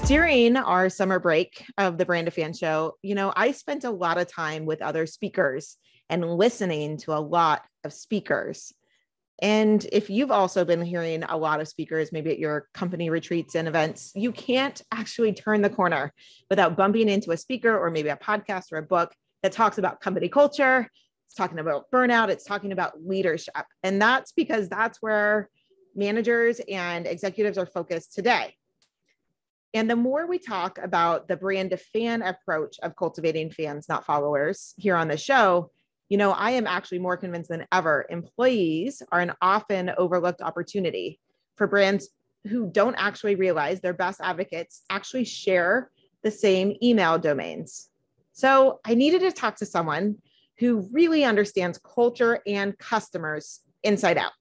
During our summer break of the Brand a Fan show, I spent a lot of time with other speakers and listening to a lot of speakers. And if you've also been hearing a lot of speakers, maybe at your company retreats and events, you can't actually turn the corner without bumping into a speaker or maybe a podcast or a book that talks about company culture. It's talking about burnout. It's talking about leadership. And that's because that's where managers and executives are focused today. And the more we talk about the brand a fan approach of cultivating fans, not followers, here on the show, I am actually more convinced than ever employees are an often overlooked opportunity for brands who don't actually realize their best advocates actually share the same email domains. So I needed to talk to someone who really understands culture and customers inside out.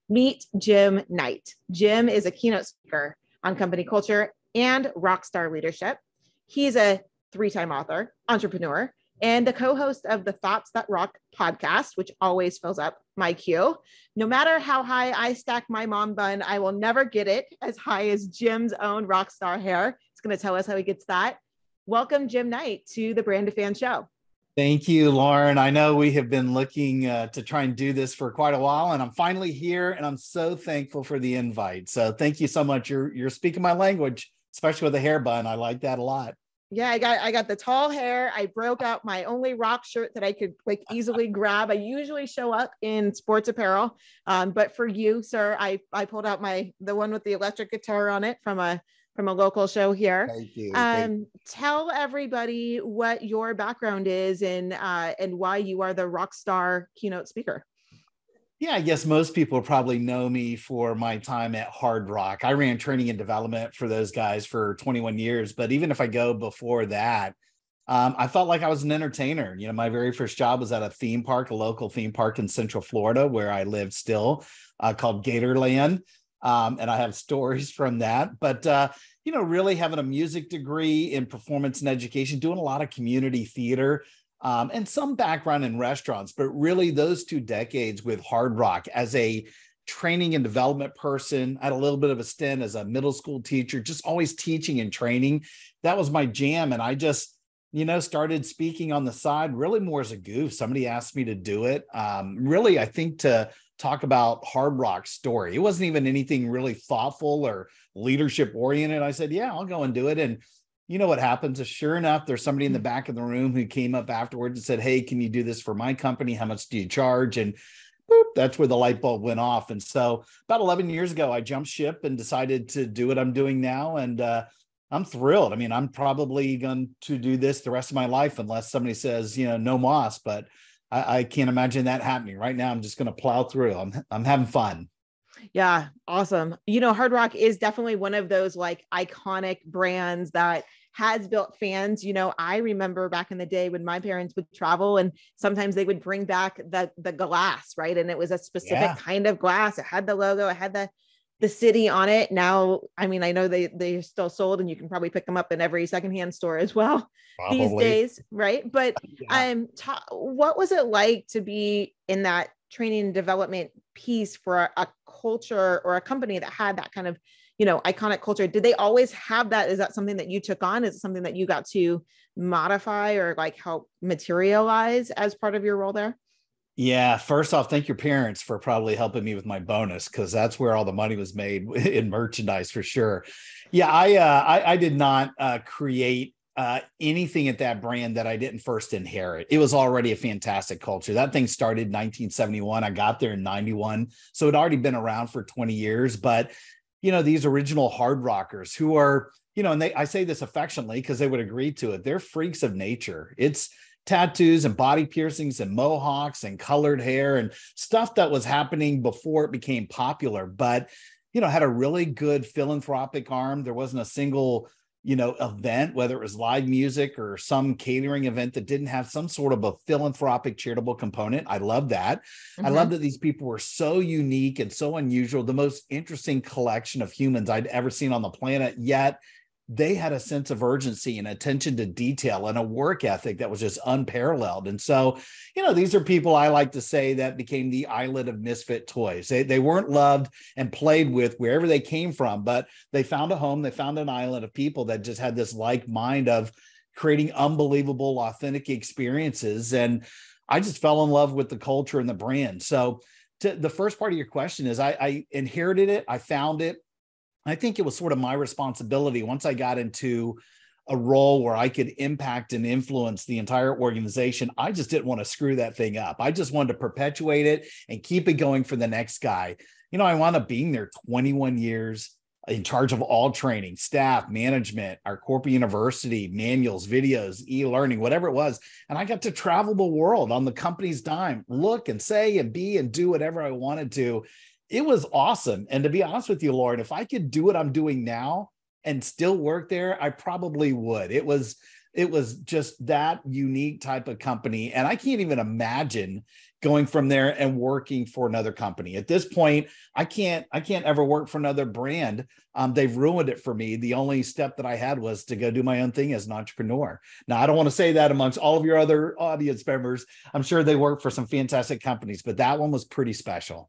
Meet Jim Knight. Jim is a keynote speaker on company culture and rockstar leadership. He's a 3-time author, entrepreneur, and the co-host of the Thoughts That Rock podcast, which always fills up my queue. No matter how high I stack my mom bun, I will never get it as high as Jim's own rockstar hair. He's going to tell us how he gets that. Welcome, Jim Knight, to the Brand a Fan show. Thank you, Lauren. I know we have been looking to try and do this for quite a while, and I'm finally here, and I'm so thankful for the invite. So thank you so much. You're speaking my language, especially with a hair bun. I like that a lot. Yeah, I got the tall hair. I broke out my only rock shirt that I could easily grab. I usually show up in sports apparel, but for you, sir, I pulled out the one with the electric guitar on it from a local show here. Thank you. Tell everybody what your background is and why you are the rockstar keynote speaker. Yeah, I guess most people probably know me for my time at Hard Rock. I ran training and development for those guys for 21 years. But even if I go before that, I felt like I was an entertainer. My very first job was at a theme park, a local theme park in Central Florida, where I live still, called Gatorland. And I have stories from that. But, really having a music degree in performance and education, doing a lot of community theater, and some background in restaurants, but really those 2 decades with Hard Rock as a training and development person. I had a little bit of a stint as a middle school teacher, just always teaching and training. That was my jam. And I just, started speaking on the side, really more as a goof. Somebody asked me to do it. Really, I think to talk about Hard Rock's story. It wasn't even anything really thoughtful or leadership oriented. I said, yeah, I'll go and do it. And you know what happens? Sure enough, there's somebody in the back of the room who came up afterwards and said, hey, can you do this for my company? How much do you charge? And boop, that's where the light bulb went off. And so about 11 years ago, I jumped ship and decided to do what I'm doing now. And I'm thrilled. I mean, I'm probably going to do this the rest of my life unless somebody says, no moss, but I can't imagine that happening right now. I'm just going to plow through. I'm having fun. Yeah. Awesome. Hard Rock is definitely one of those iconic brands that has built fans. I remember back in the day when my parents would travel and sometimes they would bring back the glass, right? And it was a specific kind of glass. It had the logo, it had the city on it. Now, I mean, I know they're still sold and you can probably pick them up in every secondhand store as well these days, right? But what was it like to be in that training and development piece for a culture or a company that had that kind of, iconic culture? Did they always have that? Is that something that you took on? Is it something that you got to modify or help materialize as part of your role there? Yeah. First off, thank your parents for probably helping me with my bonus, because that's where all the money was made in merchandise for sure. Yeah. I did not create anything at that brand that I didn't first inherit. It was already a fantastic culture. That thing started in 1971. I got there in 91. So it had already been around for 20 years. But, these original Hard Rockers who are, and I say this affectionately because they would agree to it. They're freaks of nature. It's tattoos and body piercings and mohawks and colored hair and stuff that was happening before it became popular, but, had a really good philanthropic arm. There wasn't a single event, whether it was live music or some catering event, that didn't have some sort of a philanthropic charitable component. I love that. Mm-hmm. I love that these people were so unique and so unusual, the most interesting collection of humans I'd ever seen on the planet, yet they had a sense of urgency and attention to detail and a work ethic that was just unparalleled. And so, these are people I like to say that became the island of misfit toys. They weren't loved and played with wherever they came from, but they found a home. They found an island of people that just had this like mind of creating unbelievable, authentic experiences. And I just fell in love with the culture and the brand. So the first part of your question is I inherited it. I found it. I think it was sort of my responsibility once I got into a role where I could impact and influence the entire organization. I just didn't want to screw that thing up. I just wanted to perpetuate it and keep it going for the next guy. I wound up being there 21 years in charge of all training, staff, management, our corporate university, manuals, videos, e-learning, whatever it was. And I got to travel the world on the company's dime, look and say and be and do whatever I wanted to. It was awesome. And to be honest with you, Lauren, if I could do what I'm doing now and still work there, I probably would. It was just that unique type of company. And I can't even imagine going from there and working for another company. At this point, I can't ever work for another brand. They've ruined it for me. The only step that I had was to go do my own thing as an entrepreneur. Now, I don't want to say that amongst all of your other audience members. I'm sure they work for some fantastic companies, but that one was pretty special.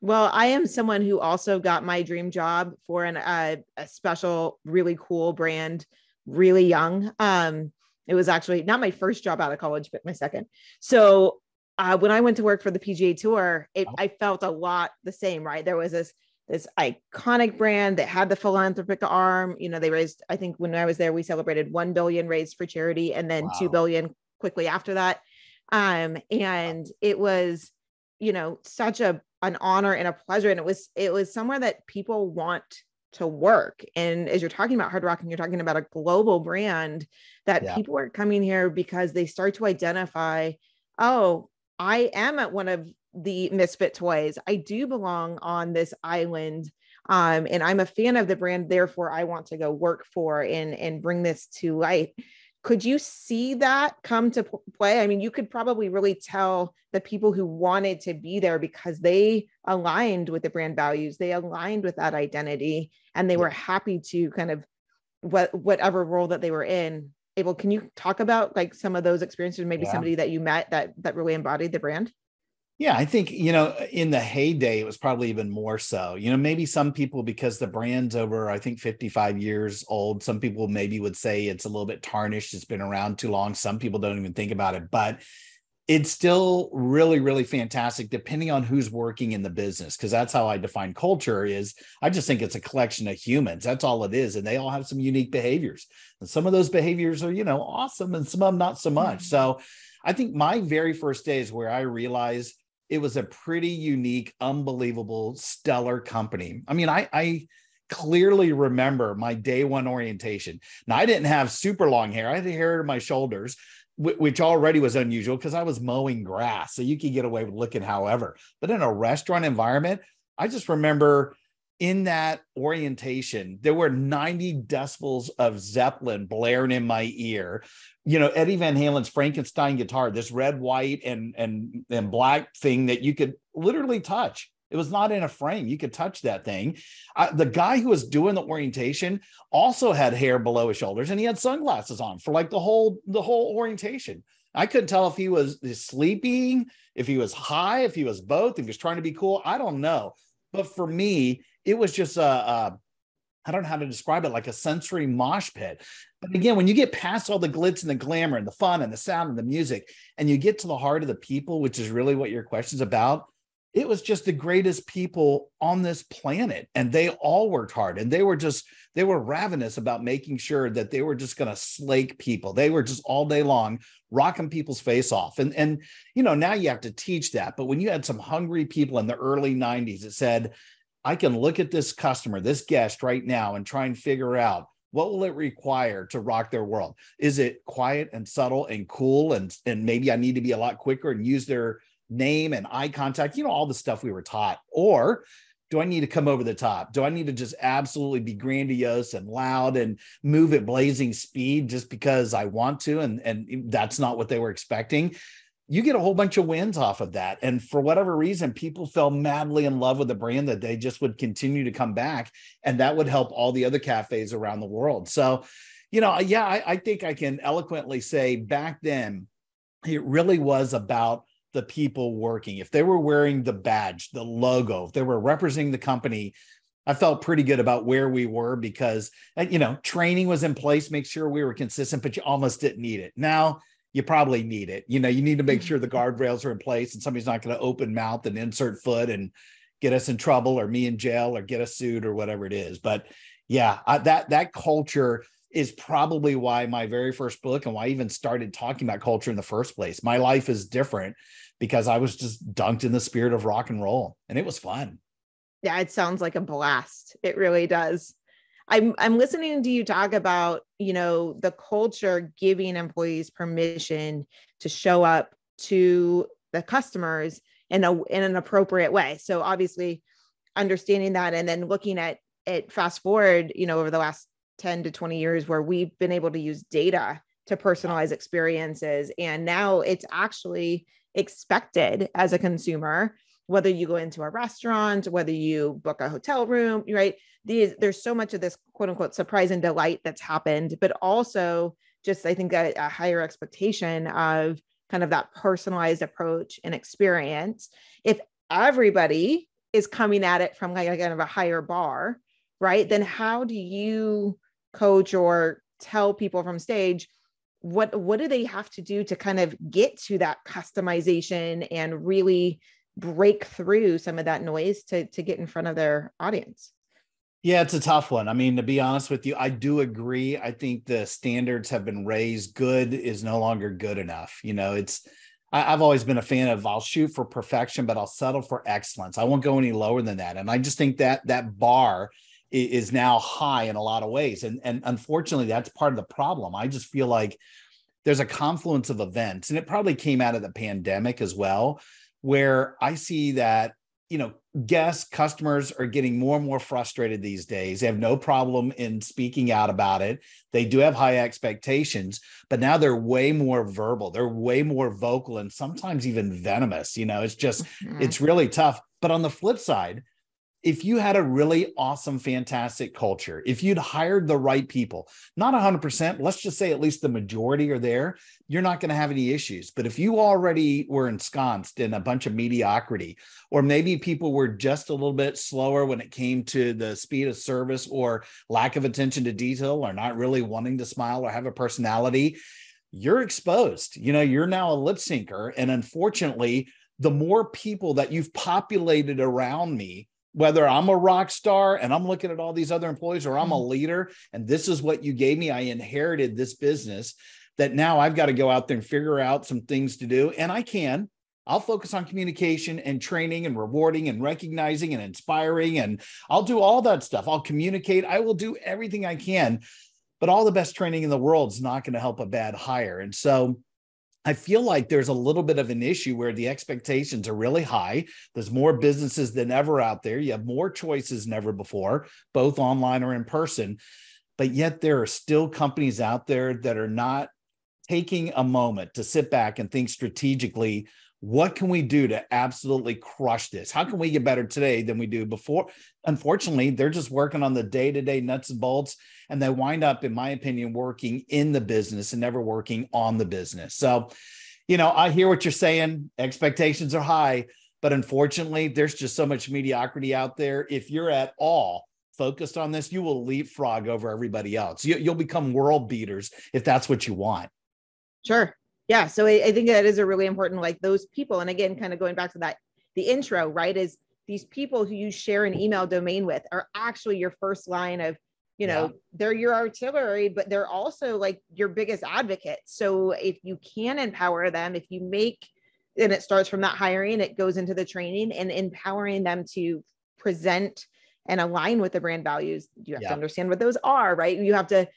Well, I am someone who also got my dream job for a special, really cool brand, really young. It was actually not my first job out of college, but my second. So when I went to work for the PGA Tour, I felt a lot the same, right? There was this iconic brand that had the philanthropic arm. They raised, I think when I was there, we celebrated 1 billion raised for charity, and then 2 billion quickly after that. And it was, such an honor and a pleasure. And it was somewhere that people want to work. And as you're talking about Hard Rock, and you're talking about a global brand, that people are coming here because they start to identify, oh, I am at one of the misfit toys. I do belong on this island. And I'm a fan of the brand. Therefore, I want to go work for and bring this to light. Could you see that come to play? I mean, you could probably really tell the people who wanted to be there because they aligned with the brand values, they aligned with that identity, and they were happy to kind of whatever role that they were in. Abel, can you talk about like some of those experiences, maybe somebody that you met that really embodied the brand? Yeah, I think, in the heyday, it was probably even more so. Maybe some people, because the brand's over, I think 55 years old, some people maybe would say it's a little bit tarnished. It's been around too long. Some people don't even think about it, but it's still really, really fantastic depending on who's working in the business. Because that's how I define culture is I just think it's a collection of humans. That's all it is. And they all have some unique behaviors. And some of those behaviors are, awesome, and some of them not so much. So I think my very first days where I realized it was a pretty unique, unbelievable, stellar company. I mean, I clearly remember my day one orientation. Now, I didn't have super long hair. I had hair to my shoulders, which already was unusual because I was mowing grass. So you could get away with looking however. But in a restaurant environment, I just remember in that orientation, there were 90 decibels of Zeppelin blaring in my ear. Eddie Van Halen's Frankenstein guitar, this red, white, and black thing that you could literally touch. It was not in a frame. You could touch that thing. The guy who was doing the orientation also had hair below his shoulders, and he had sunglasses on for like the whole orientation. I couldn't tell if he was sleeping, if he was high, if he was both, if he was trying to be cool. I don't know. But for me, it was just I don't know how to describe it, like a sensory mosh pit. But again, when you get past all the glitz and the glamour and the fun and the sound and the music, and you get to the heart of the people, which is really what your question's about, it was just the greatest people on this planet. And they all worked hard, and they were ravenous about making sure that they were just going to slake people. They were just all day long rocking people's face off. And now you have to teach that. But when you had some hungry people in the early 90s, it said, I can look at this customer, this guest right now, and try and figure out what will it require to rock their world. Is it quiet and subtle and cool? And maybe I need to be a lot quicker and use their name and eye contact, all the stuff we were taught. Or do I need to come over the top? Do I need to just absolutely be grandiose and loud and move at blazing speed just because I want to? And that's not what they were expecting. you get a whole bunch of wins off of that. And for whatever reason, people fell madly in love with the brand that they just would continue to come back. And that would help all the other cafes around the world. So, yeah, I think I can eloquently say back then, it really was about the people working. If they were wearing the badge, the logo, if they were representing the company, I felt pretty good about where we were because, training was in place, make sure we were consistent, but you almost didn't need it. Now, you probably need it. You need to make sure the guardrails are in place and somebody's not going to open mouth and insert foot and get us in trouble or me in jail or get us sued or whatever it is. But yeah, that culture is probably why my very first book and why I even started talking about culture in the first place. My life is different because I was just dunked in the spirit of rock and roll, and it was fun. Yeah, it sounds like a blast. It really does. I'm listening to you talk about, the culture giving employees permission to show up to the customers in an appropriate way. So obviously understanding that, and then looking at it fast forward, over the last 10 to 20 years where we've been able to use data to personalize experiences. And now it's actually expected as a consumer, whether you go into a restaurant, whether you book a hotel room, right? There's so much of this quote unquote surprise and delight that's happened, but also just, I think, a higher expectation of kind of that personalized approach and experience. If everybody is coming at it from like kind of a higher bar, right? Then how do you coach or tell people from stage, what do they have to do to kind of get to that customization and really break through some of that noise to get in front of their audience? Yeah, it's a tough one. I mean, to be honest with you, I do agree. I think the standards have been raised. Good is no longer good enough. I've always been a fan of, I'll shoot for perfection, but I'll settle for excellence. I won't go any lower than that. And I just think that bar is now high in a lot of ways. And unfortunately, that's part of the problem. I just feel like there's a confluence of events, and it probably came out of the pandemic as well, where I see that, guests, customers are getting more and more frustrated these days. They have no problem in speaking out about it. They do have high expectations, but now they're way more verbal. They're way more vocal and sometimes even venomous. It's just, it's really tough. But on the flip side, if you had a really awesome, fantastic culture, if you'd hired the right people, not 100%, let's just say at least the majority are there, you're not going to have any issues. But if you already were ensconced in a bunch of mediocrity, or maybe people were just a little bit slower when it came to the speed of service or lack of attention to detail, or not really wanting to smile or have a personality, you're exposed. You're now a lip syncer. And unfortunately, the more people that you've populated around me, whether I'm a rock star and I'm looking at all these other employees, or I'm a leader and this is what you gave me, I inherited this business, that now I've got to go out there and figure out some things to do. And I'll focus on communication and training and rewarding and recognizing and inspiring. And I'll do all that stuff. I'll communicate. I will do everything I can, but all the best training in the world is not going to help a bad hire. And so I feel like there's a little bit of an issue where the expectations are really high. There's more businesses than ever out there. You have more choices than ever before, both online or in person. But yet there are still companies out there that are not taking a moment to sit back and think strategically, what can we do to absolutely crush this? How can we get better today than we do before? Unfortunately, they're just working on the day-to-day nuts and bolts, and they wind up, in my opinion, working in the business and never working on the business. So, I hear what you're saying. Expectations are high, but unfortunately, there's just so much mediocrity out there. If you're at all focused on this, you will leapfrog over everybody else. You'll become world beaters if that's what you want. Sure. Yeah. So I think that is a really important, like those people. And again, kind of going back to that, the intro, right, is these people who you share an email domain with are actually your first line of, they're your artillery, but they're also like your biggest advocates. So if you can empower them, if you make, and it starts from that hiring, it goes into the training and empowering them to present and align with the brand values. You have to understand what those are, right? You have to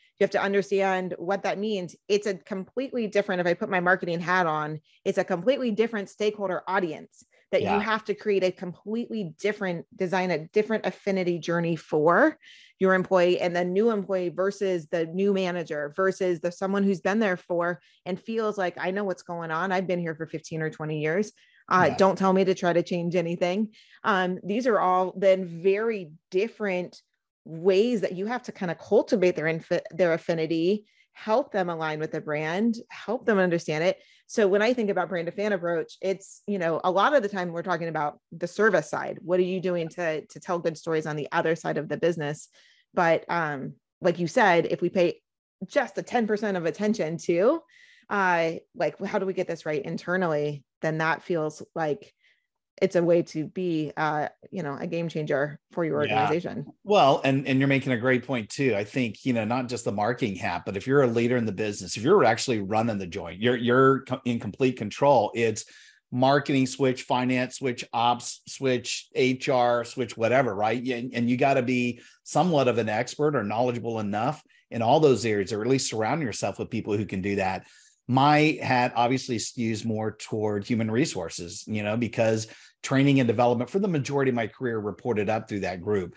understand what that means. It's a completely different, if I put my marketing hat on, it's a completely different stakeholder audience that you Yeah. have to create a completely different design, a different affinity journey for your employee and the new employee versus the new manager versus the someone who's been there for and feels like, I know what's going on. I've been here for 15 or 20 years. Yeah. Don't tell me to try to change anything. These are all then very different ways that you have to kind of cultivate their affinity, help them align with the brand, help them understand it. So when I think about brand to fan approach, it's, you know, a lot of the time we're talking about the service side. What are you doing to tell good stories on the other side of the business? But like you said, if we pay just a 10% of attention to like, how do we get this right internally? Then that feels like it's a way to be, you know, a game changer for your organization. Well, and you're making a great point too. I think, you know, not just the marketing hat, but if you're a leader in the business, if you're actually running the joint, you're in complete control. It's marketing switch, finance switch, ops switch, HR switch, whatever, right? And you got to be somewhat of an expert or knowledgeable enough in all those areas, or at least surround yourself with people who can do that. My hat obviously skews more toward human resources, you know, because training and development for the majority of my career reported up through that group.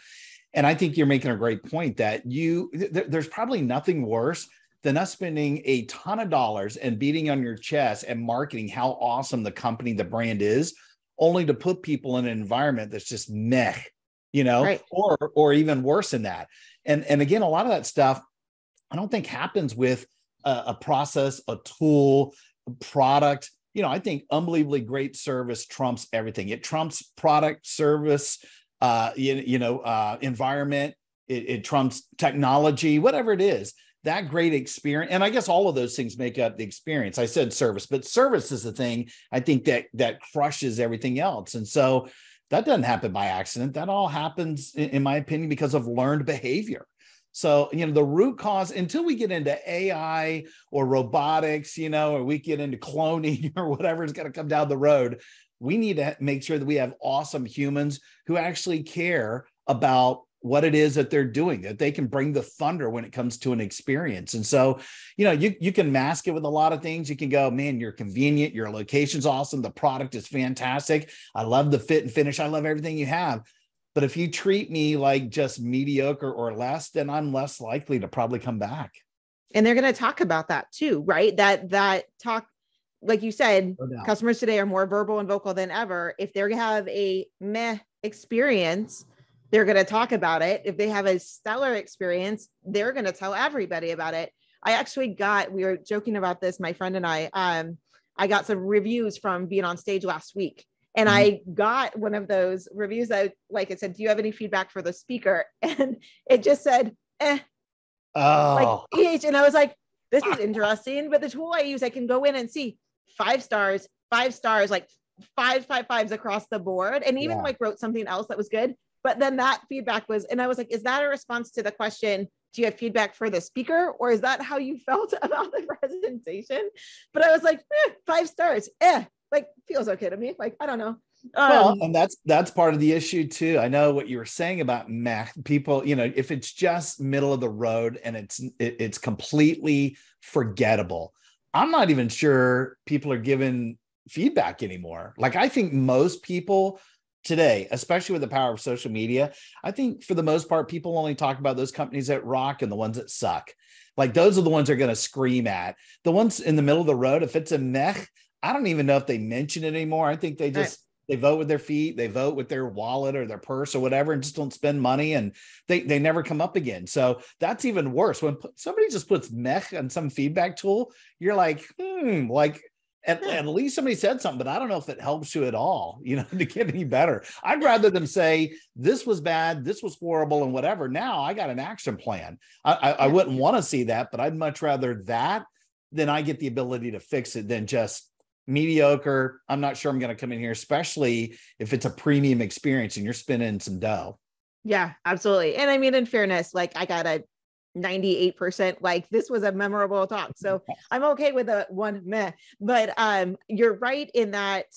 And I think you're making a great point that there's probably nothing worse than us spending a ton of dollars and beating on your chest and marketing how awesome the company, the brand is, only to put people in an environment that's just meh, you know, right. or even worse than that. And again, a lot of that stuff, I don't think happens with a process, a tool, a product. You know, I think unbelievably great service trumps everything. It trumps product, service, environment. It trumps technology, whatever it is. That great experience, and I guess all of those things make up the experience. I said service, but service is the thing I think that crushes everything else. And so that doesn't happen by accident. That all happens, in my opinion, because of learned behavior. So, you know, the root cause, until we get into AI or robotics, you know, or we get into cloning or whatever is going to come down the road, we need to make sure that we have awesome humans who actually care about what it is that they're doing, that they can bring the thunder when it comes to an experience. And so, you know, you can mask it with a lot of things. You can go, man, you're convenient, your location's awesome, the product is fantastic, I love the fit and finish, I love everything you have. But if you treat me like just mediocre or less, then I'm less likely to probably come back. And they're going to talk about that too, right? That talk, like you said, customers today are more verbal and vocal than ever. If they have a meh experience, they're going to talk about it. If they have a stellar experience, they're going to tell everybody about it. We were joking about this, my friend and I got some reviews from being on stage last week. And I got one of those reviews that, like it said, do you have any feedback for the speaker? And it just said, eh. Oh. Like EH. And I was like, this is interesting. But the tool I use, I can go in and see 5 stars, like 5 5 5s across the board. And even like wrote something else that was good. But then that feedback was, and I was like, is that a response to the question, do you have feedback for the speaker? Or is that how you felt about the presentation? But I was like, 5 stars, like feels okay to me. Like, I don't know. Well, and that's part of the issue too. I know what you were saying about Mac people, you know, if it's just middle of the road and it's completely forgettable, I'm not even sure people are given feedback anymore. Like, I think most people today, especially with the power of social media, I think for the most part, people only talk about those companies that rock and the ones that suck. Like, those are the ones they're going to scream at. The ones in the middle of the road, if it's a meh, I don't even know if they mention it anymore. I think they just, they vote with their feet, they vote with their wallet or their purse or whatever, and just don't spend money, and they never come up again. So that's even worse. When somebody just puts meh on some feedback tool, you're like, at least somebody said something, but I don't know if it helps you at all, you know, to get any better. I'd rather them say, this was bad, this was horrible, and whatever. Now I got an action plan. I wouldn't want to see that, but I'd much rather that than I get the ability to fix it than just mediocre. I'm not sure I'm going to come in here, especially if it's a premium experience and you're spending some dough. Yeah, absolutely. And I mean, in fairness, like, I got a 98%, like, this was a memorable talk. So I'm okay with a one meh, but you're right in that,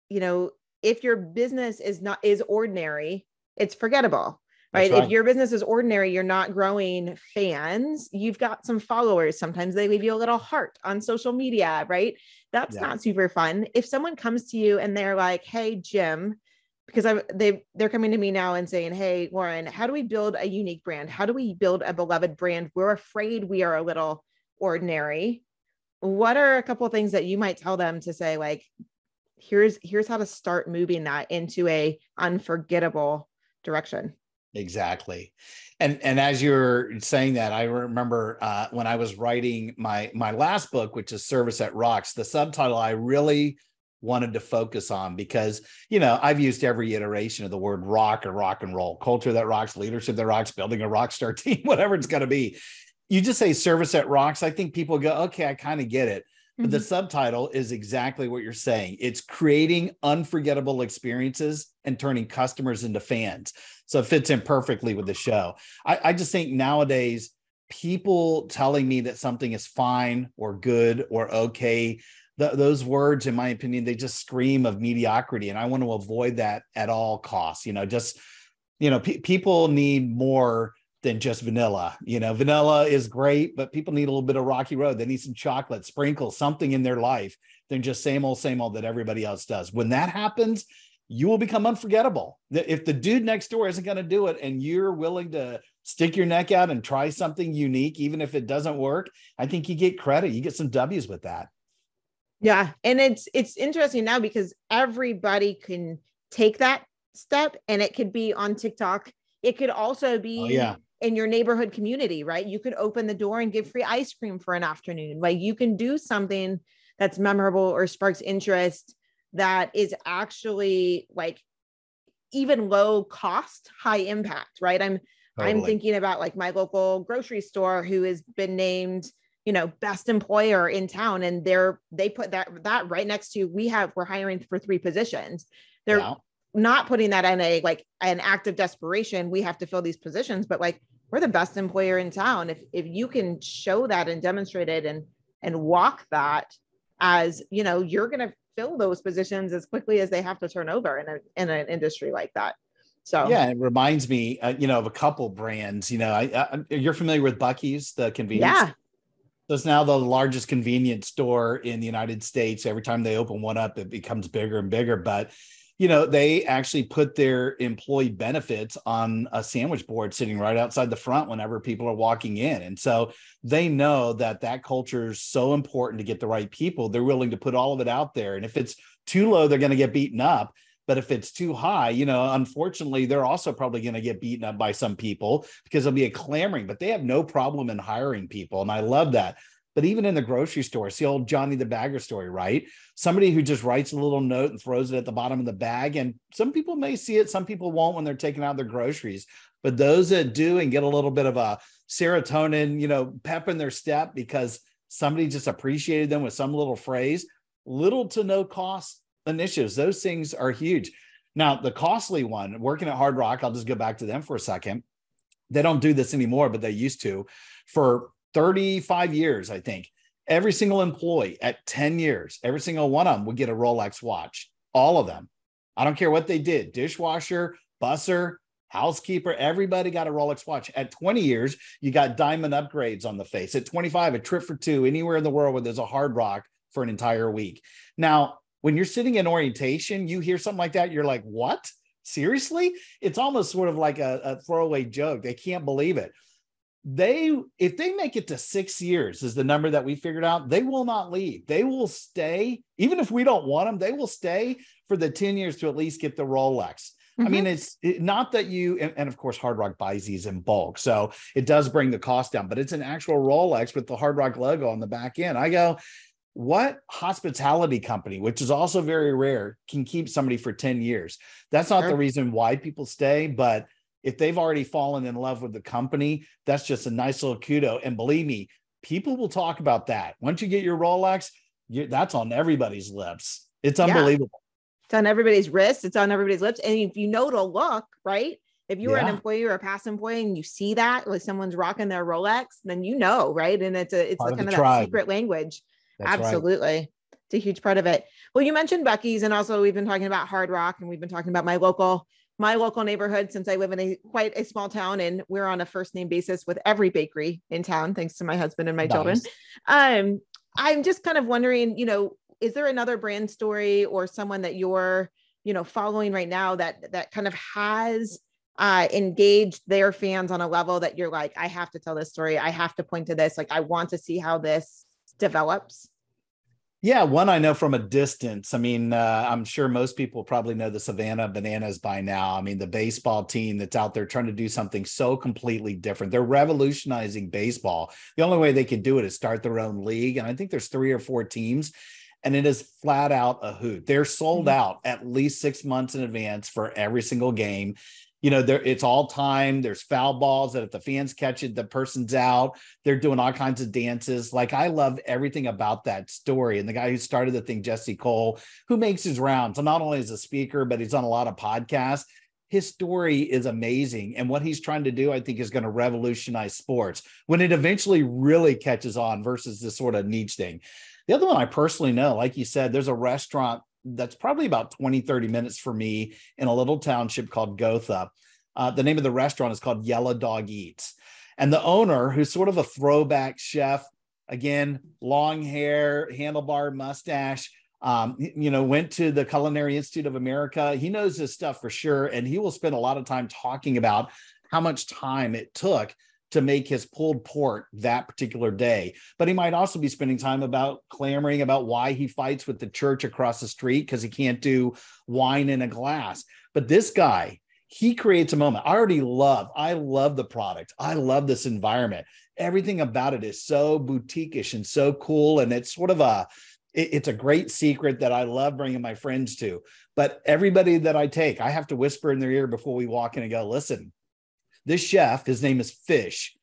you know, if your business is ordinary, it's forgettable, right? If your business is ordinary, you're not growing fans, you've got some followers. Sometimes they leave you a little heart on social media, right? That's not super fun. If someone comes to you and they're like, hey, Jim, because they're coming to me now and saying, hey, Lauren, how do we build a unique brand? How do we build a beloved brand? We're afraid we are a little ordinary. What are a couple of things that you might tell them to say, like, here's how to start moving that into a unforgettable direction? Exactly. And as you're saying that, I remember when I was writing my last book, which is Service That Rocks, the subtitle I really wanted to focus on, because, you know, I've used every iteration of the word rock or rock and roll, culture that rocks, leadership that rocks, building a rock star team, whatever it's going to be. You just say service that rocks. I think people go, okay, I kind of get it. But the subtitle is exactly what you're saying. It's creating unforgettable experiences and turning customers into fans. So it fits in perfectly with the show. I just think nowadays, people telling me that something is fine or good or okay, those words, in my opinion, they just scream of mediocrity. And I want to avoid that at all costs. You know, just, you know, people need more than just vanilla. You know, vanilla is great, but people need a little bit of rocky road. They need some chocolate, sprinkle something in their life than just same old that everybody else does. When that happens, you will become unforgettable. If the dude next door isn't going to do it and you're willing to stick your neck out and try something unique, even if it doesn't work, I think you get credit. You get some W's with that. Yeah. And it's interesting now because everybody can take that step, and it could be on TikTok. It could also be in your neighborhood community, right? You could open the door and give free ice cream for an afternoon. Like, you can do something that's memorable or sparks interest that is actually like even low cost, high impact, right? I'm thinking about like my local grocery store who has been named, you know, best employer in town. And they put that right next to, we're hiring for 3 positions. They're not putting that in an act of desperation. We have to fill these positions, but like, we're the best employer in town. If you can show that and demonstrate it and walk that as, you know, you're going to fill those positions as quickly as they have to turn over in an industry like that. So yeah, it reminds me, you know, of a couple brands. You know, you're familiar with Buc-ee's, the convenience. Yeah. So it's now the largest convenience store in the United States. Every time they open one up, it becomes bigger and bigger. But, you know, they actually put their employee benefits on a sandwich board sitting right outside the front whenever people are walking in. And so they know that culture is so important to get the right people. They're willing to put all of it out there. And if it's too low, they're going to get beaten up. But if it's too high, you know, unfortunately, they're also probably going to get beaten up by some people because there'll be a clamoring, but they have no problem in hiring people. And I love that. But even in the grocery store, it's the old Johnny the Bagger story, right? Somebody who just writes a little note and throws it at the bottom of the bag. And some people may see it, some people won't when they're taking out their groceries. But those that do and get a little bit of a serotonin, you know, pep in their step because somebody just appreciated them with some little phrase, little to no cost initiatives. Those things are huge. Now, the costly one, working at Hard Rock, I'll just go back to them for a second. They don't do this anymore, but they used to. For 35 years, I think, every single employee at 10 years, every single one of them would get a Rolex watch. All of them. I don't care what they did. Dishwasher, busser, housekeeper, everybody got a Rolex watch. At 20 years, you got diamond upgrades on the face. At 25, a trip for 2 anywhere in the world where there's a Hard Rock for an entire week. Now, when you're sitting in orientation, you hear something like that, you're like, what? Seriously? It's almost sort of like a throwaway joke. They can't believe it. If they make it to 6 years is the number that we figured out, they will not leave. They will stay. Even if we don't want them, they will stay for the 10 years to at least get the Rolex. I mean, it's not that and of course, Hard Rock buys these in bulk. So it does bring the cost down, but it's an actual Rolex with the Hard Rock logo on the back end. I go, what hospitality company, which is also very rare, can keep somebody for 10 years? That's not the reason why people stay, but if they've already fallen in love with the company, that's just a nice little kudo. And believe me, people will talk about that. Once you get your Rolex, that's on everybody's lips. It's unbelievable. It's on everybody's wrist. It's on everybody's lips. And if you know to look, right? If you were an employee or a past employee and you see that, like someone's rocking their Rolex, then you know, right? And it's kind of that secret language. That's absolutely. Right. It's a huge part of it. Well, you mentioned Buc-ee's, and also we've been talking about Hard Rock, and we've been talking about my local my local neighborhood, since I live in quite a small town and we're on a first name basis with every bakery in town, thanks to my husband and my children. Nice. I'm just kind of wondering, is there another brand story or someone that you're, following right now that kind of has engaged their fans on a level that you're like, I have to tell this story. I have to point to this. Like, I want to see how this develops. Yeah, one I know from a distance. I mean, I'm sure most people probably know the Savannah Bananas by now. I mean, the baseball team that's out there trying to do something so completely different. They're revolutionizing baseball. The only way they can do it is start their own league. And I think there's 3 or 4 teams, and it is flat out a hoot. They're sold out at least 6 months in advance for every single game. It's all time. There's foul balls that if the fans catch it, the person's out. They're doing all kinds of dances. Like, I love everything about that story. And the guy who started the thing, Jesse Cole, who makes his rounds, and not only as a speaker, but he's on a lot of podcasts. His story is amazing. And what he's trying to do, I think, is going to revolutionize sports when it eventually really catches on versus this sort of niche thing. The other one I personally know, like you said, there's a restaurant that's probably about 20, 30 minutes for me in a little township called Gotha. The name of the restaurant is called Yellow Dog Eats. And the owner, who's sort of a throwback chef, again, long hair, handlebar mustache, went to the Culinary Institute of America. He knows this stuff for sure. And he will spend a lot of time talking about how much time it took to make his pulled pork that particular day. But he might also be spending time about clamoring about why he fights with the church across the street because he can't do wine in a glass. But this guy, he creates a moment. I love the product. I love this environment. Everything about it is so boutique-ish and so cool. And it's sort of it's a great secret that I love bringing my friends to. But everybody that I take, I have to whisper in their ear before we walk in and go, listen, this chef, his name is Fish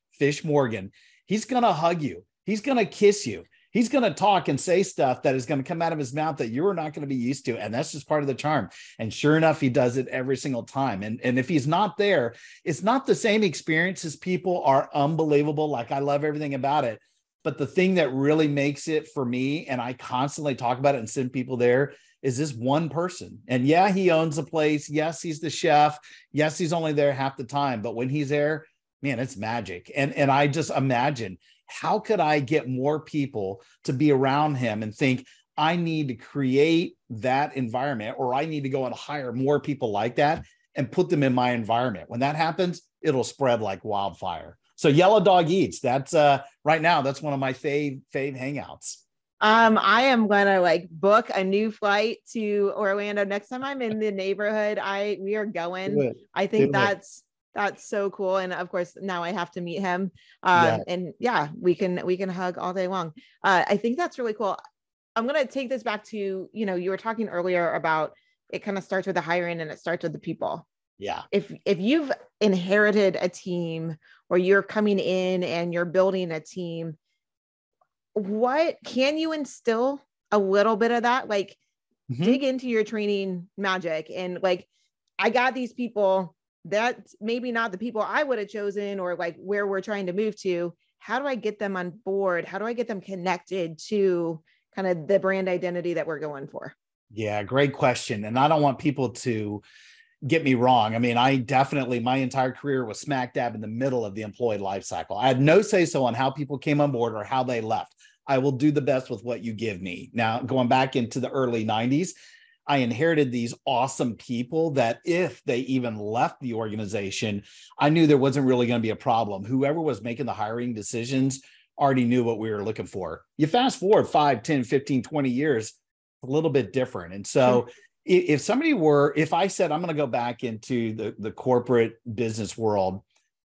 Morgan. He's going to hug you. He's going to kiss you. He's going to talk and say stuff that is going to come out of his mouth that you're not going to be used to. And that's just part of the charm. And sure enough, he does it every single time. And if he's not there, it's not the same experience. His people are unbelievable. Like, I love everything about it. But the thing that really makes it for me, and I constantly talk about it and send people there, is this one person. And yeah, he owns the place. Yes, he's the chef. Yes, he's only there half the time. But when he's there, man, it's magic. And I just imagine, how could I get more people to be around him and think, I need to create that environment, or I need to go and hire more people like that and put them in my environment. When that happens, it'll spread like wildfire. So Yellow Dog Eats, that's right now, that's one of my fave hangouts. I am gonna book a new flight to Orlando next time I'm in the neighborhood. We are going. I think that's so cool. And of course, now I have to meet him. And yeah, we can hug all day long. I think that's really cool. I'm gonna take this back to, you were talking earlier about it kind of starts with the hiring and it starts with the people. Yeah. If you've inherited a team or you're coming in and you're building a team, what can you instill a little bit of that? Dig into your training magic and I got these people that maybe not the people I would have chosen or where we're trying to move to. How do I get them on board? How do I get them connected to kind of the brand identity that we're going for? Yeah, great question. And I don't want people to get me wrong. I mean, my entire career was smack dab in the middle of the employee life cycle. I had no say so on how people came on board or how they left. I will do the best with what you give me. Now, going back into the early 90s, I inherited these awesome people that if they even left the organization, I knew there wasn't really going to be a problem. Whoever was making the hiring decisions already knew what we were looking for. You fast forward 5, 10, 15, 20 years, a little bit different. And so if I said, I'm going to go back into the corporate business world,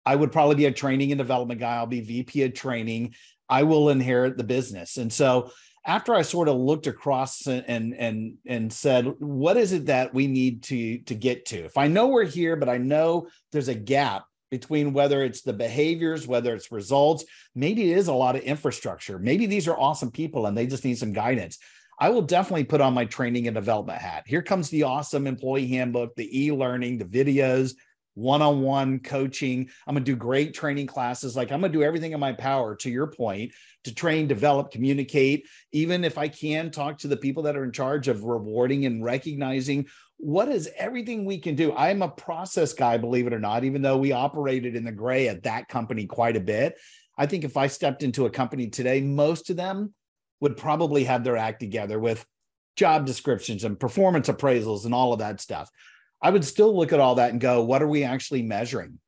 I would probably be a training and development guy. I'll be VP of training. I will inherit the business. And so after I sort of looked across and said, what is it that we need to get to? If I know we're here, but I know there's a gap between whether it's the behaviors, whether it's results, maybe it is a lot of infrastructure. Maybe these are awesome people and they just need some guidance. I will definitely put on my training and development hat. Here comes the awesome employee handbook, the e-learning, the videos, one-on-one coaching. I'm going to do great training classes. I'm going to do everything in my power, to your point, to train, develop, communicate. Even if I can talk to the people that are in charge of rewarding and recognizing what is everything we can do? I'm a process guy, believe it or not, even though we operated in the gray at that company quite a bit. I think if I stepped into a company today, most of them would probably have their act together with job descriptions and performance appraisals and all of that stuff. I would still look at all that and go, what are we actually measuring?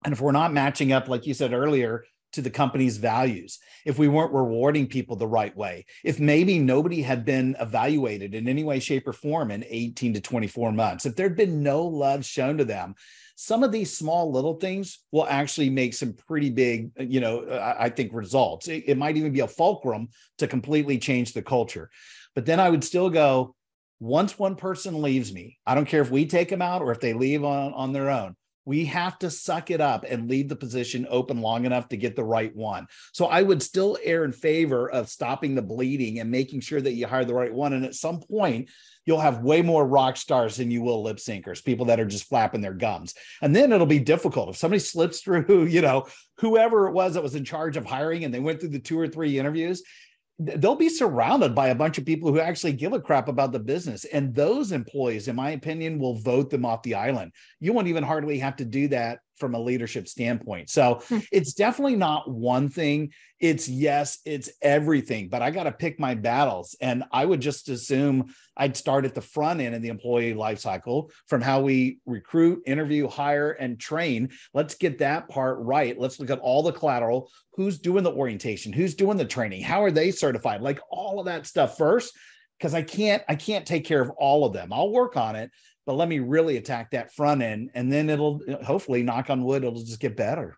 And if we're not matching up, like you said earlier, to the company's values, if we weren't rewarding people the right way, if maybe nobody had been evaluated in any way, shape, or form in 18 to 24 months, if there'd been no love shown to them, some of these small little things will actually make some pretty big, I think results. It might even be a fulcrum to completely change the culture. But then I would still go, once one person leaves me, I don't care if we take them out or if they leave on their own, we have to suck it up and leave the position open long enough to get the right one. So I would still err in favor of stopping the bleeding and making sure that you hire the right one. And at some point, you'll have way more rock stars than you will lip syncers, people that are just flapping their gums. And then it'll be difficult. If somebody slips through, whoever it was that was in charge of hiring and they went through the 2 or 3 interviews, they'll be surrounded by a bunch of people who actually give a crap about the business. And those employees, in my opinion, will vote them off the island. You won't even hardly have to do that from a leadership standpoint. So it's definitely not one thing. It's everything, but I got to pick my battles. And I would just assume I'd start at the front end of the employee life cycle from how we recruit, interview, hire, and train. Let's get that part right. Let's look at all the collateral. Who's doing the orientation? Who's doing the training? How are they certified? Like all of that stuff first, because I can't take care of all of them. I'll work on it, but let me really attack that front end, and then it'll hopefully, knock on wood, it'll just get better.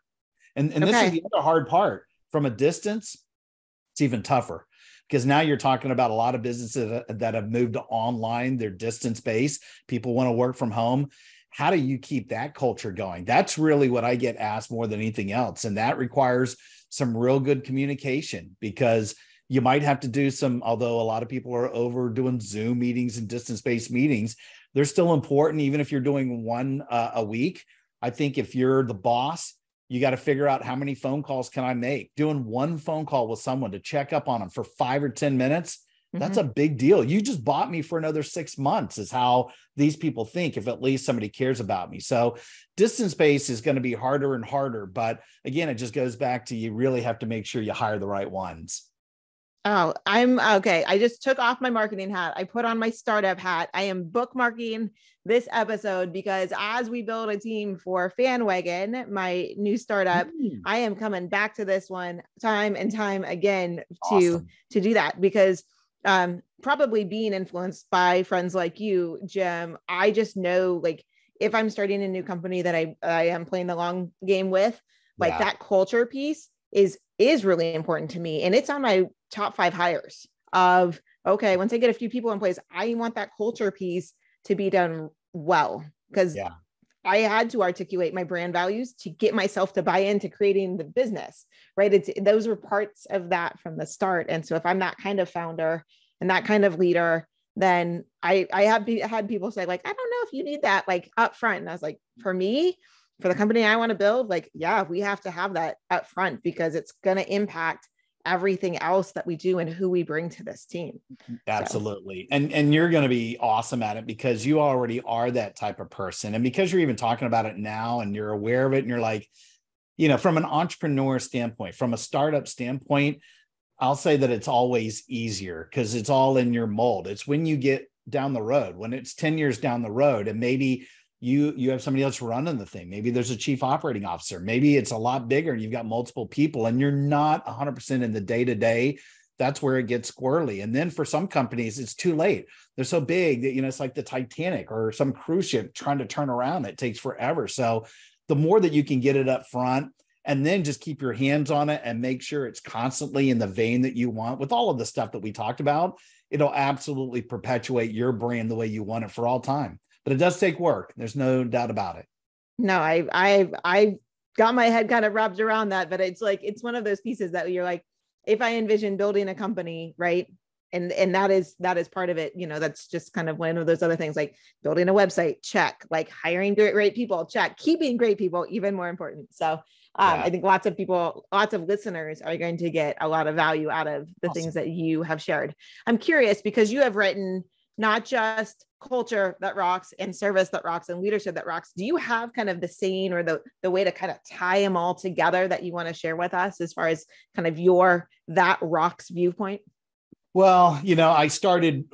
And this is the other hard part. From a distance, it's even tougher, because now you're talking about a lot of businesses that have moved to online. They're distance-based. People want to work from home. How do you keep that culture going? That's really what I get asked more than anything else. And that requires some real good communication, because you might have to do some, although a lot of people are over doing Zoom meetings and distance-based meetings, they're still important, even if you're doing one a week. I think if you're the boss, you got to figure out how many phone calls can I make. Doing one phone call with someone to check up on them for 5 or 10 minutes, that's a big deal. You just bought me for another 6 months is how these people think, if at least somebody cares about me. So distance-based is going to be harder and harder. But again, it just goes back to, you really have to make sure you hire the right ones. Oh, I'm okay. I just took off my marketing hat. I put on my startup hat. I am bookmarking this episode, because as we build a team for FanWagon, my new startup, I am coming back to this one time and time again to do that, because probably being influenced by friends like you, Jim, I just know, like, if I'm starting a new company that I am playing the long game with, like that culture piece is really important to me. And it's on my top 5 hires of, okay, once I get a few people in place, I want that culture piece to be done well, because I had to articulate my brand values to get myself to buy into creating the business, right? Those were parts of that from the start. And so if I'm that kind of founder and that kind of leader, then I had people say, like, I don't know if you need that, like, up front. And I was like, for me, for the company I want to build, like, we have to have that up front, because it's going to impact everything else that we do and who we bring to this team. Absolutely. So. And you're going to be awesome at it, because you already are that type of person. And because you're even talking about it now and you're aware of it, and you're like, from an entrepreneur standpoint, from a startup standpoint, I'll say that it's always easier, because it's all in your mold. It's when you get down the road, when it's 10 years down the road, and maybe you have somebody else running the thing. Maybe there's a chief operating officer. Maybe it's a lot bigger and you've got multiple people and you're not 100% in the day-to-day. That's where it gets squirrely. And then for some companies, it's too late. They're so big that, it's like the Titanic or some cruise ship trying to turn around. It takes forever. So the more that you can get it up front, and then just keep your hands on it and make sure it's constantly in the vein that you want, with all of the stuff that we talked about, it'll absolutely perpetuate your brand the way you want it for all time. But it does take work. There's no doubt about it. No, I got my head kind of wrapped around that, but it's like, it's one of those pieces that you're like, if I envision building a company, right? And that is part of it. That's just kind of one of those other things, like building a website, check, like hiring great people, check, keeping great people, even more important. So I think lots of listeners are going to get a lot of value out of the things that you have shared. I'm curious, because you have written not just culture that rocks and service that rocks and leadership that rocks. Do you have kind of the saying or the way to kind of tie them all together that you want to share with us as far as kind of your that rocks viewpoint? Well, I started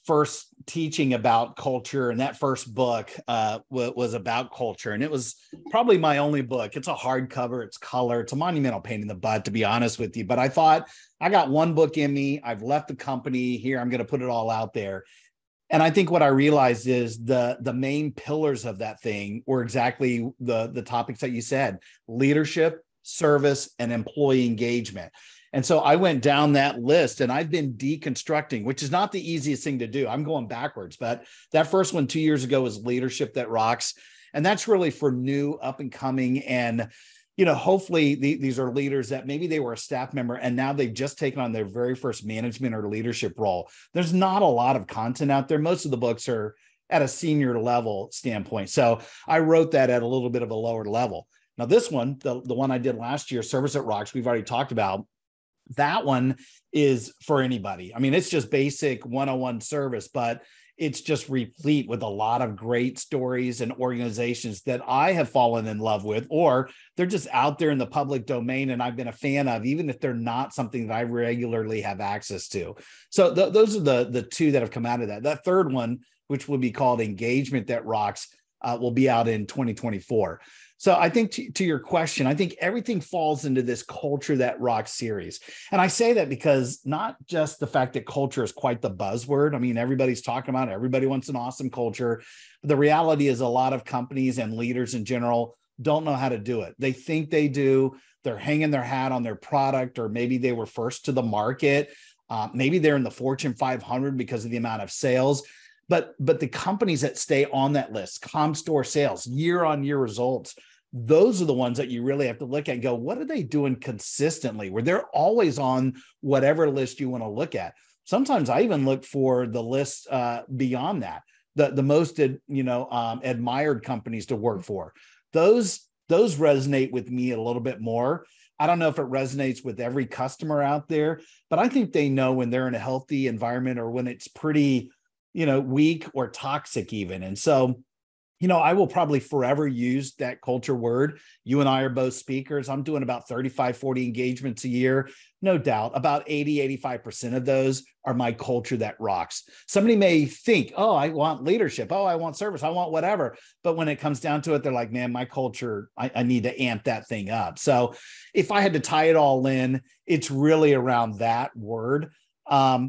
first teaching about culture, and that first book was about culture, and it was probably my only book. It's a hardcover, it's color, it's a monumental pain in the butt, to be honest with you. But I thought, I got one book in me. I've left the company here. I'm going to put it all out there. And I think what I realized is the main pillars of that thing were exactly the topics that you said: leadership, service, and employee engagement. And so I went down that list, and I've been deconstructing, which is not the easiest thing to do. I'm going backwards, but that first one 2 years ago was Leadership That Rocks. And that's really for new, up and coming. And, hopefully these are leaders that maybe they were a staff member and now they've just taken on their very first management or leadership role. There's not a lot of content out there. Most of the books are at a senior level standpoint. So I wrote that at a little bit of a lower level. Now, this one, the one I did last year, Service That Rocks, we've already talked about. That one is for anybody. I mean, it's just basic 101 service, but it's just replete with a lot of great stories and organizations that I have fallen in love with, or they're just out there in the public domain and I've been a fan of, even if they're not something that I regularly have access to. So those are the two that have come out of that. That third one, which will be called Engagement That Rocks, will be out in 2024. So I think to your question, I think everything falls into this Culture That Rocks series. And I say that because not just the fact that culture is quite the buzzword. I mean, everybody's talking about it. Everybody wants an awesome culture. But the reality is a lot of companies and leaders in general don't know how to do it. They think they do. They're hanging their hat on their product, or maybe they were first to the market. Maybe they're in the Fortune 500 because of the amount of sales. But the companies that stay on that list, Comstor sales, year-on-year results, those are the ones that you really have to look at and go, what are they doing consistently? Where they're always on whatever list you want to look at. Sometimes I even look for the list beyond that, the most admired companies to work for. Those resonate with me a little bit more. I don't know if it resonates with every customer out there, but I think they know when they're in a healthy environment or when it's pretty, weak or toxic even. And so, I will probably forever use that culture word. You and I are both speakers. I'm doing about 35, 40 engagements a year. No doubt about 80, 85% of those are my culture that rocks. Somebody may think, oh, I want leadership. Oh, I want service. I want whatever. But when it comes down to it, they're like, man, my culture, I need to amp that thing up. So if I had to tie it all in, it's really around that word.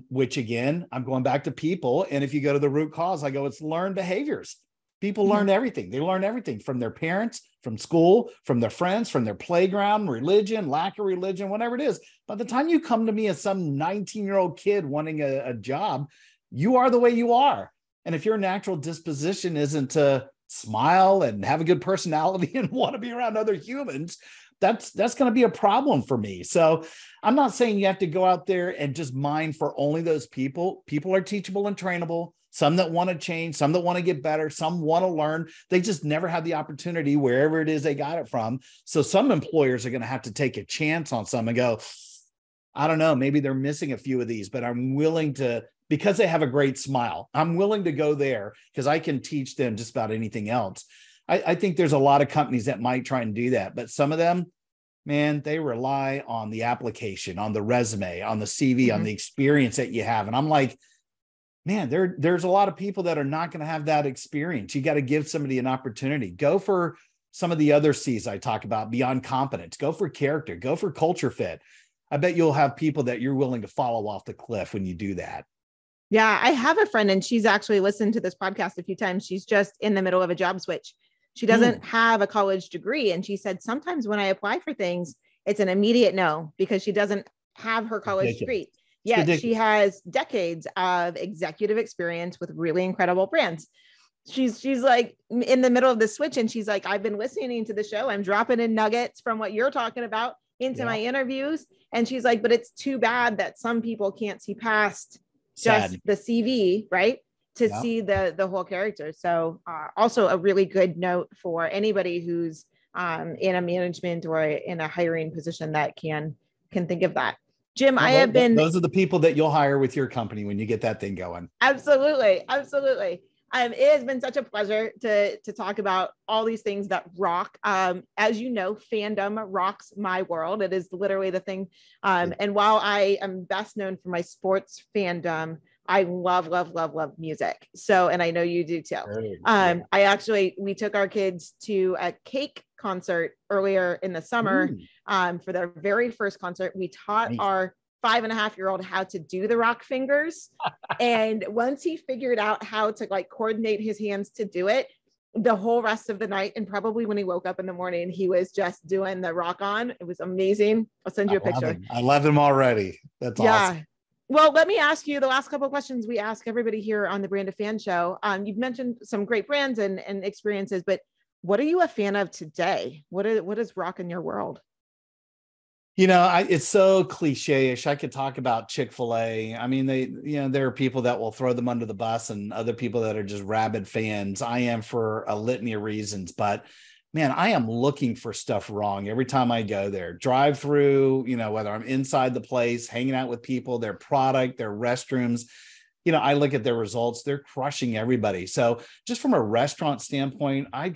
Which again, I'm going back to people. And if you go to the root cause, I go, it's learned behaviors. People learn everything. They learn everything from their parents, from school, from their friends, from their playground, religion, lack of religion, whatever it is. By the time you come to me as some 19-year-old kid wanting a job, you are the way you are. And if your natural disposition isn't to smile and have a good personality and want to be around other humans, that's going to be a problem for me. So I'm not saying you have to go out there and just mine for only those people. People are teachable and trainable. Some that want to change, some that want to get better, some want to learn. They just never had the opportunity wherever it is they got it from. So some employers are going to have to take a chance on some and go, I don't know, maybe they're missing a few of these, but I'm willing to, because they have a great smile, I'm willing to go there because I can teach them just about anything else. I think there's a lot of companies that might try and do that, but some of them, man, they rely on the application, on the resume, on the CV, on the experience that you have. And I'm like, man, there's a lot of people that are not going to have that experience. You got to give somebody an opportunity. Go for some of the other C's I talk about beyond competence. Go for character. Go for culture fit. I bet you'll have people that you're willing to follow off the cliff when you do that. Yeah, I have a friend and she's actually listened to this podcast a few times. She's just in the middle of a job switch. She doesn't have a college degree. And she said, sometimes when I apply for things, it's an immediate no because she doesn't have her college degree. Yet she has decades of executive experience with really incredible brands. She's like in the middle of the switch and she's like, I've been listening to the show. I'm dropping in nuggets from what you're talking about into my interviews. And she's like, but it's too bad that some people can't see past just the CV, right? To see the whole character. So also a really good note for anybody who's in a management or in a hiring position that can think of that. Jim, I Well, have been those are the people that you'll hire with your company when you get that thing going. absolutely, absolutely. It has been such a pleasure to talk about all these things that rock. As you know, fandom rocks my world. It is literally the thing. And while I am best known for my sports fandom, I love, love, love, love music. So, and I know you do too. We took our kids to a Cake concert earlier in the summer. For their very first concert. We taught our 5.5-year-old how to do the rock fingers. And once he figured out how to like coordinate his hands to do it, the whole rest of the night, and probably when he woke up in the morning, he was just doing the rock on. It was amazing. I'll send you a picture. I love him already. That's awesome. Well, let me ask you the last couple of questions we ask everybody here on the Brand of Fan Show. You've mentioned some great brands and experiences, but what are you a fan of today? What is rock in your world? It's so cliche-ish. I could talk about Chick-fil-A. I mean, there are people that will throw them under the bus and other people that are just rabid fans. I am for a litany of reasons, but man, I am looking for stuff wrong every time I go there. Drive through, whether I'm inside the place, hanging out with people, their product, their restrooms. I look at their results, they're crushing everybody. So just from a restaurant standpoint, I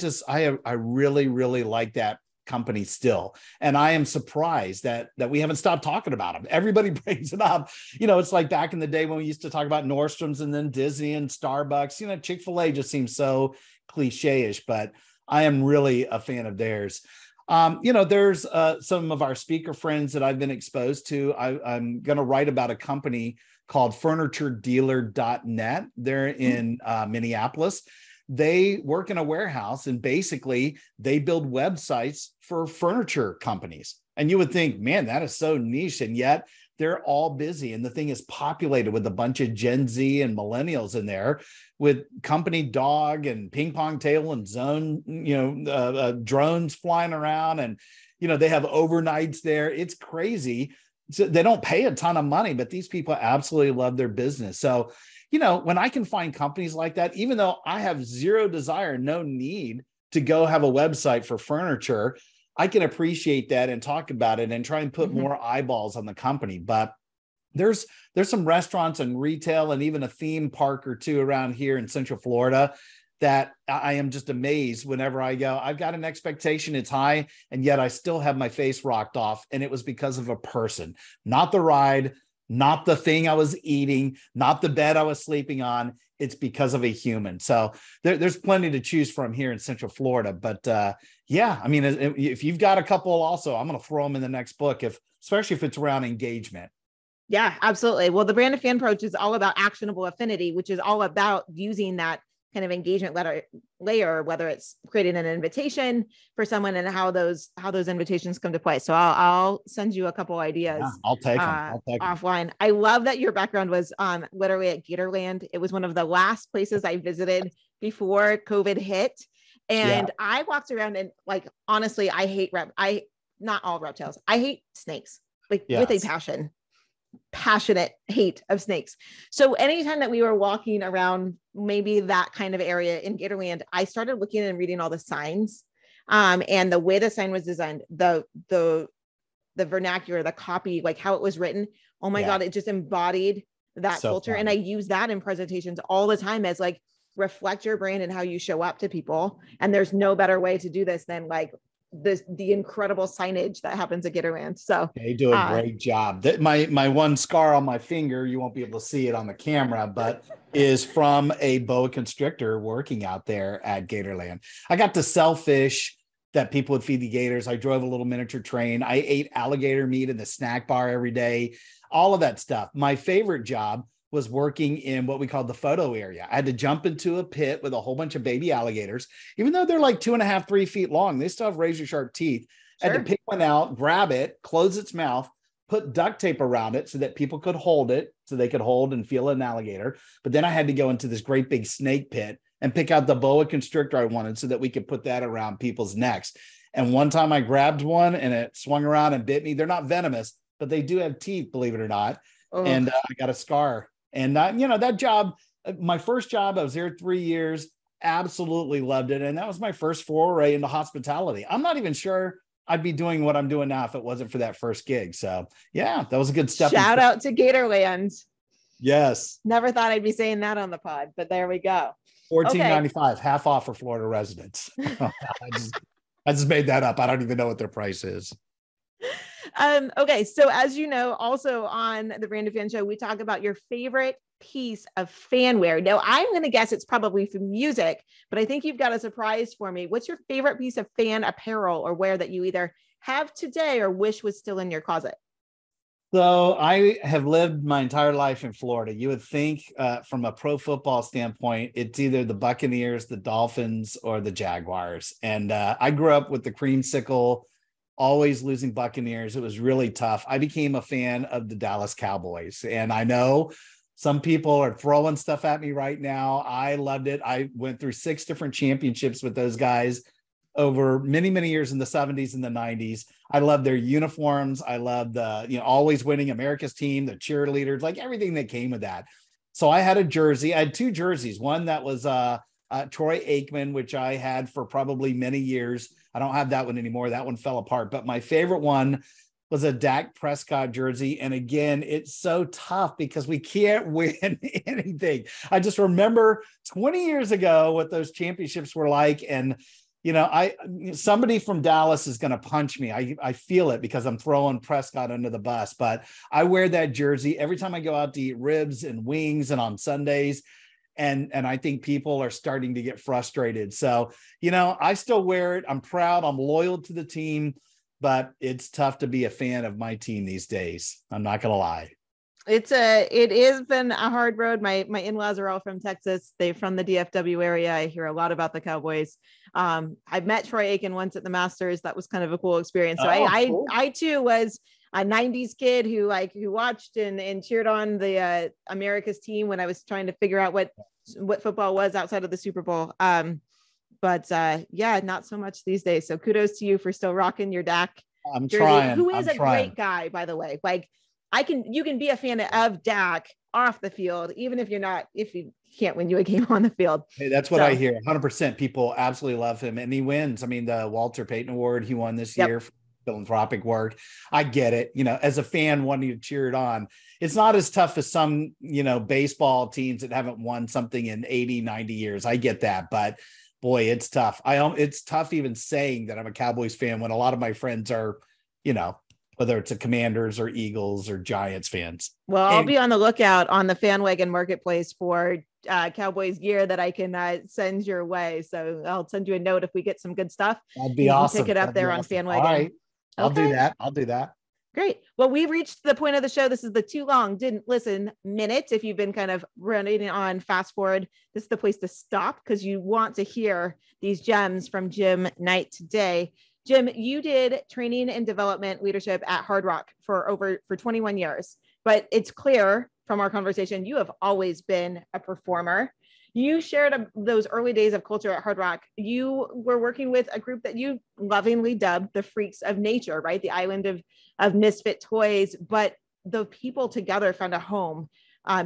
really, really like that company still. And I am surprised that we haven't stopped talking about them. Everybody brings it up. It's like back in the day when we used to talk about Nordstrom's and then Disney and Starbucks. Chick-fil-A just seems so cliche-ish, but I am really a fan of theirs. There's some of our speaker friends that I've been exposed to. I'm going to write about a company called FurnitureDealer.net. They're in Minneapolis. They work in a warehouse and basically they build websites for furniture companies. And you would think, man, that is so niche. And yet they're all busy. And the thing is populated with a bunch of Gen Z and millennials in there with company dog and ping pong table and zone, drones flying around. And, they have overnights there. It's crazy. So they don't pay a ton of money, but these people absolutely love their business. So, when I can find companies like that, even though I have zero desire, no need to go have a website for furniture, I can appreciate that and talk about it and try and put more eyeballs on the company. But there's some restaurants and retail and even a theme park or two around here in Central Florida that I am just amazed whenever I go. I've got an expectation, it's high, and yet I still have my face rocked off. And it was because of a person, not the ride, not the thing I was eating, not the bed I was sleeping on. It's because of a human. So there's plenty to choose from here in Central Florida. But if you've got a couple also, I'm going to throw them in the next book, especially if it's around engagement. Yeah, absolutely. Well, the Brand of Fan approach is all about actionable affinity, which is all about using that kind of engagement layer, whether it's creating an invitation for someone and how those invitations come to play. So I'll send you a couple ideas. Yeah, I'll take them offline. I love that your background was literally at Gatorland. It was one of the last places I visited before COVID hit. And I walked around and honestly, I hate not all reptiles. I hate snakes with a passionate hate of snakes. So anytime that we were walking around maybe that kind of area in Gatorland, I started looking and reading all the signs and the way the sign was designed, the vernacular, the copy, like how it was written. Oh my God, it just embodied that culture. Fun. And I use that in presentations all the time as reflect your brand and how you show up to people. And there's no better way to do this than the incredible signage that happens at Gatorland. So they do a great job. That my one scar on my finger, you won't be able to see it on the camera, but is from a boa constrictor working out there at Gatorland. I got to sell fish that people would feed the gators. I drove a little miniature train. I ate alligator meat in the snack bar every day, all of that stuff. My favorite job was working in what we called the photo area. I had to jump into a pit with a whole bunch of baby alligators. Even though they're 2.5, 3 feet long, they still have razor sharp teeth. Sure. I had to pick one out, grab it, close its mouth, put duct tape around it so that people could hold it, so they could hold and feel an alligator. But then I had to go into this great big snake pit and pick out the boa constrictor I wanted so that we could put that around people's necks. And one time I grabbed one and it swung around and bit me. They're not venomous, but they do have teeth, believe it or not. Oh. And I got a scar. And that job, my first job, I was there 3 years, absolutely loved it. And that was my first foray into hospitality. I'm not even sure I'd be doing what I'm doing now if it wasn't for that first gig. So yeah, that was a good step. Shout out to Gatorland. Yes. Never thought I'd be saying that on the pod, but there we go. $14.95, half off for Florida residents. I just made that up. I don't even know what their price is. Okay. So as you know, also on the Brand of Fan Show, we talk about your favorite piece of fanware. Now I'm going to guess it's probably from music, but I think you've got a surprise for me. What's your favorite piece of fan apparel or wear that you either have today or wish was still in your closet? So I have lived my entire life in Florida. You would think from a pro football standpoint, it's either the Buccaneers, the Dolphins, or the Jaguars. And I grew up with the creamsicle, always losing Buccaneers. It was really tough. I became a fan of the Dallas Cowboys. And I know some people are throwing stuff at me right now. I loved it. I went through 6 different championships with those guys over many, many years in the 70s and the 90s. I love their uniforms. I love the, always winning America's team, the cheerleaders, like everything that came with that. So I had a jersey. I had 2 jerseys. One that was Troy Aikman, which I had for probably many years. I don't have that one anymore. That one fell apart. But my favorite one was a Dak Prescott jersey. And again, it's so tough because we can't win anything. I just remember 20 years ago what those championships were like. And somebody from Dallas is going to punch me. I feel it because I'm throwing Prescott under the bus, but I wear that jersey every time I go out to eat ribs and wings and on Sundays. And I think people are starting to get frustrated. So, I still wear it. I'm proud. I'm loyal to the team, but it's tough to be a fan of my team these days. I'm not going to lie. It has been a hard road. My in-laws are all from Texas. They're from the DFW area. I hear a lot about the Cowboys. I met Troy Aikman once at the Masters. That was kind of a cool experience. So cool. I too was a 90s kid who watched and cheered on the America's team when I was trying to figure out what football was outside of the Super Bowl. But not so much these days. So kudos to you for still rocking your Dak. I'm trying. Who is great guy, by the way. You can be a fan of Dak off the field, even if you can't win you a game on the field. Hey, that's what I hear. 100% people absolutely love him and he wins. I mean, the Walter Payton Award, he won this year for philanthropic work. I get it. As a fan wanting to cheer it on, it's not as tough as some, baseball teams that haven't won something in 80, 90 years. I get that, but boy, it's tough. It's tough even saying that I'm a Cowboys fan when a lot of my friends are, whether it's a Commanders or Eagles or Giants fans. Well, I'll be on the lookout on the FanWagon marketplace for Cowboys gear that I can send your way. So I'll send you a note if we get some good stuff. That'd be awesome. Pick it up there on FanWagon. All right. I'll do that. Great. Well, we've reached the point of the show. This is the too long didn't listen minute. If you've been kind of running on fast forward, this is the place to stop because you want to hear these gems from Jim Knight today. Jim, you did training and development leadership at Hard Rock for 21 years, but it's clear from our conversation, you have always been a performer. You shared those early days of culture at Hard Rock. You were working with a group that you lovingly dubbed the Freaks of Nature, right? The island of misfit toys, but the people together found a home,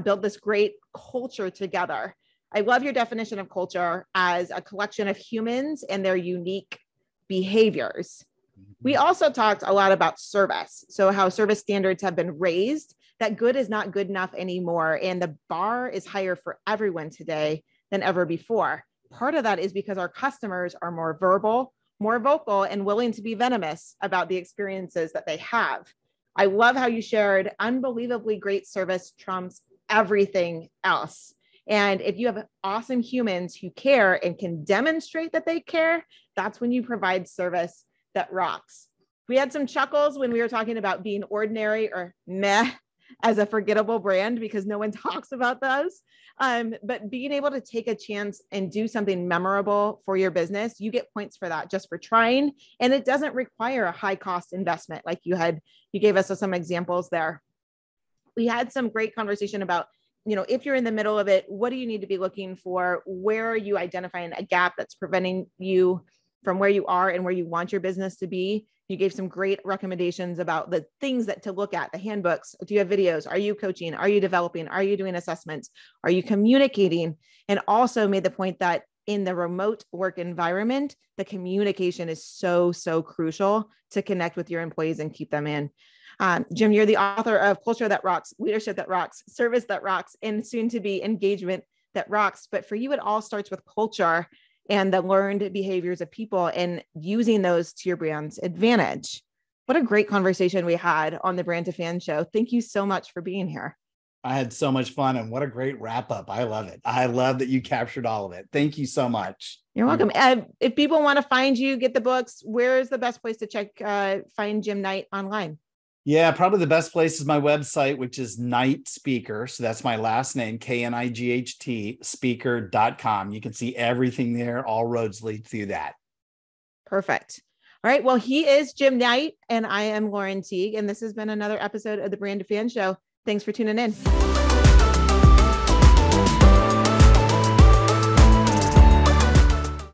built this great culture together. I love your definition of culture as a collection of humans and their unique behaviors. We also talked a lot about service. So how service standards have been raised, that good is not good enough anymore. And the bar is higher for everyone today than ever before. Part of that is because our customers are more verbal, more vocal, and willing to be venomous about the experiences that they have. I love how you shared unbelievably great service trumps everything else. And if you have awesome humans who care and can demonstrate that they care, that's when you provide service that rocks. We had some chuckles when we were talking about being ordinary or meh as a forgettable brand because no one talks about those. But being able to take a chance and do something memorable for your business, you get points for that just for trying. And it doesn't require a high cost investment like you gave us some examples there. We had some great conversation about, if you're in the middle of it, what do you need to be looking for? Where are you identifying a gap that's preventing you from where you are and where you want your business to be? You gave some great recommendations about the things to look at, the handbooks. Do you have videos? Are you coaching? Are you developing? Are you doing assessments? Are you communicating? And also made the point that in the remote work environment, the communication is so, so crucial to connect with your employees and keep them in. Jim, you're the author of Culture That Rocks, Leadership That Rocks, Service That Rocks, and soon to be Engagement That Rocks. But for you, it all starts with culture and the learned behaviors of people and using those to your brand's advantage. What a great conversation we had on the Brand to Fan show. Thank you so much for being here. I had so much fun, and what a great wrap up. I love it. I love that you captured all of it. Thank you so much. You're welcome. If people want to find you, get the books, where is the best place to check, find Jim Knight online? Yeah, probably the best place is my website, which is Knight Speaker. So that's my last name, KNIGHT speaker.com. You can see everything there. All roads lead through that. Perfect. All right. Well, he is Jim Knight and I am Lauren Teague. And this has been another episode of the Brand to Fan show. Thanks for tuning in.